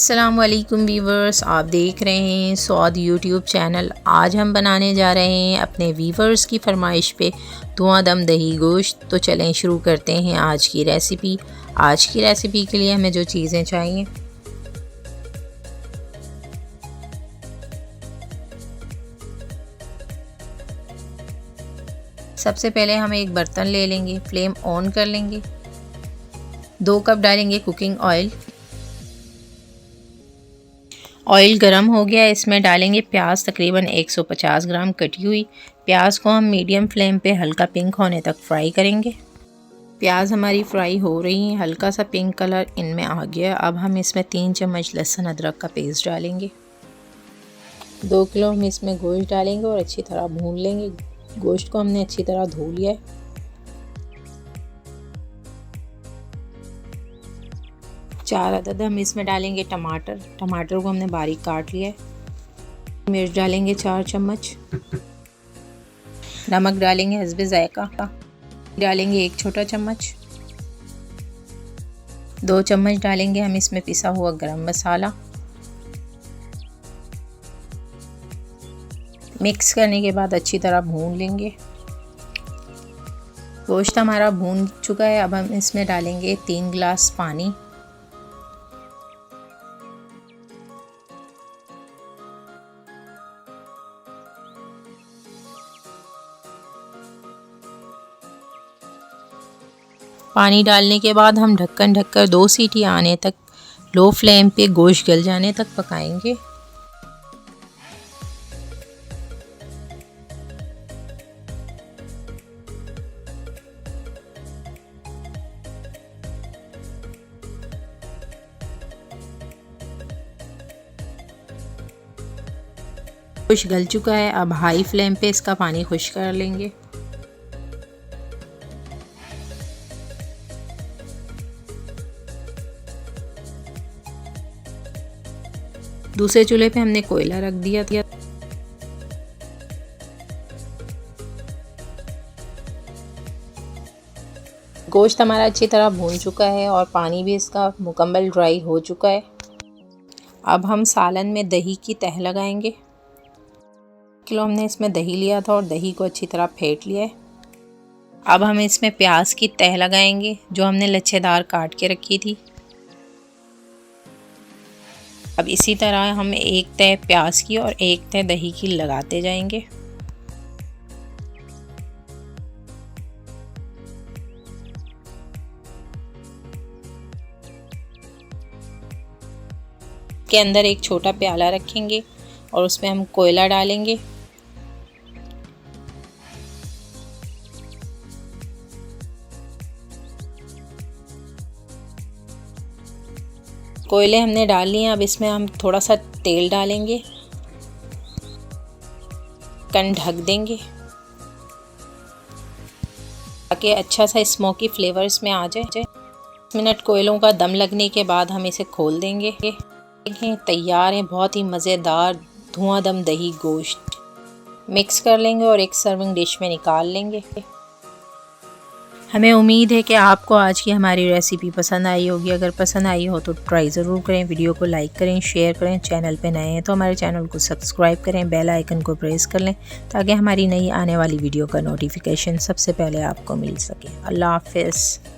अस्सलाम वालेकुम वीवर्स, आप देख रहे हैं सौद यूट्यूब चैनल। आज हम बनाने जा रहे हैं अपने वीवर्स की फरमाइश पे धुआं दम दही गोश्त। तो चलें शुरू करते हैं आज की रेसिपी। आज की रेसिपी के लिए हमें जो चीज़ें चाहिए, सबसे पहले हम एक बर्तन ले लेंगे, फ्लेम ऑन कर लेंगे, 2 कप डालेंगे कुकिंग ऑयल। ऑयल गरम हो गया, इसमें डालेंगे प्याज, तकरीबन 150 ग्राम कटी हुई। प्याज को हम मीडियम फ्लेम पे हल्का पिंक होने तक फ्राई करेंगे। प्याज हमारी फ्राई हो रही है, हल्का सा पिंक कलर इनमें आ गया। अब हम इसमें 3 चम्मच लहसुन अदरक का पेस्ट डालेंगे। 2 किलो हम इसमें गोश्त डालेंगे और अच्छी तरह भून लेंगे। गोश्त को हमने अच्छी तरह धो लिया है। चार अदद हम इसमें डालेंगे टमाटर। टमाटर को हमने बारीक काट लिया है। मिर्च डालेंगे 4 चम्मच। नमक डालेंगे हस्बे जायका। डालेंगे 1 छोटा चम्मच। 2 चम्मच डालेंगे हम इसमें पिसा हुआ गरम मसाला। मिक्स करने के बाद अच्छी तरह भून लेंगे। गोश्त हमारा भून चुका है। अब हम इसमें डालेंगे 3 गिलास पानी। पानी डालने के बाद हम ढक्कन ढककर 2 सीटी आने तक लो फ्लेम पे गोश्त गल जाने तक पकाएंगे। गोश्त गल चुका है। अब हाई फ्लेम पे इसका पानी खुश्क कर लेंगे। दूसरे चूल्हे पे हमने कोयला रख दिया था। गोश्त हमारा अच्छी तरह भून चुका है और पानी भी इसका मुकम्मल ड्राई हो चुका है। अब हम सालन में दही की तह लगाएंगे। 1 किलो हमने इसमें दही लिया था और दही को अच्छी तरह फेंट लिया है। अब हम इसमें प्याज की तह लगाएंगे जो हमने लच्छेदार काट के रखी थी। अब इसी तरह हम एक तह प्याज की और एक तह दही की लगाते जाएंगे। के अंदर एक छोटा प्याला रखेंगे और उसमें हम कोयला डालेंगे। कोयले हमने डाल लिए। अब इसमें हम थोड़ा सा तेल डालेंगे, ढक्कन ढक देंगे ताकि अच्छा सा स्मोकी फ्लेवर इसमें आ जाए। मिनट कोयलों का दम लगने के बाद हम इसे खोल देंगे। देखें तैयार है बहुत ही मज़ेदार धुआं दम दही गोश्त। मिक्स कर लेंगे और एक सर्विंग डिश में निकाल लेंगे। हमें उम्मीद है कि आपको आज की हमारी रेसिपी पसंद आई होगी। अगर पसंद आई हो तो ट्राई ज़रूर करें। वीडियो को लाइक करें, शेयर करें। चैनल पे नए हैं तो हमारे चैनल को सब्सक्राइब करें, बेल आइकन को प्रेस कर लें ताकि हमारी नई आने वाली वीडियो का नोटिफिकेशन सबसे पहले आपको मिल सके। अल्लाह हाफ़िज़।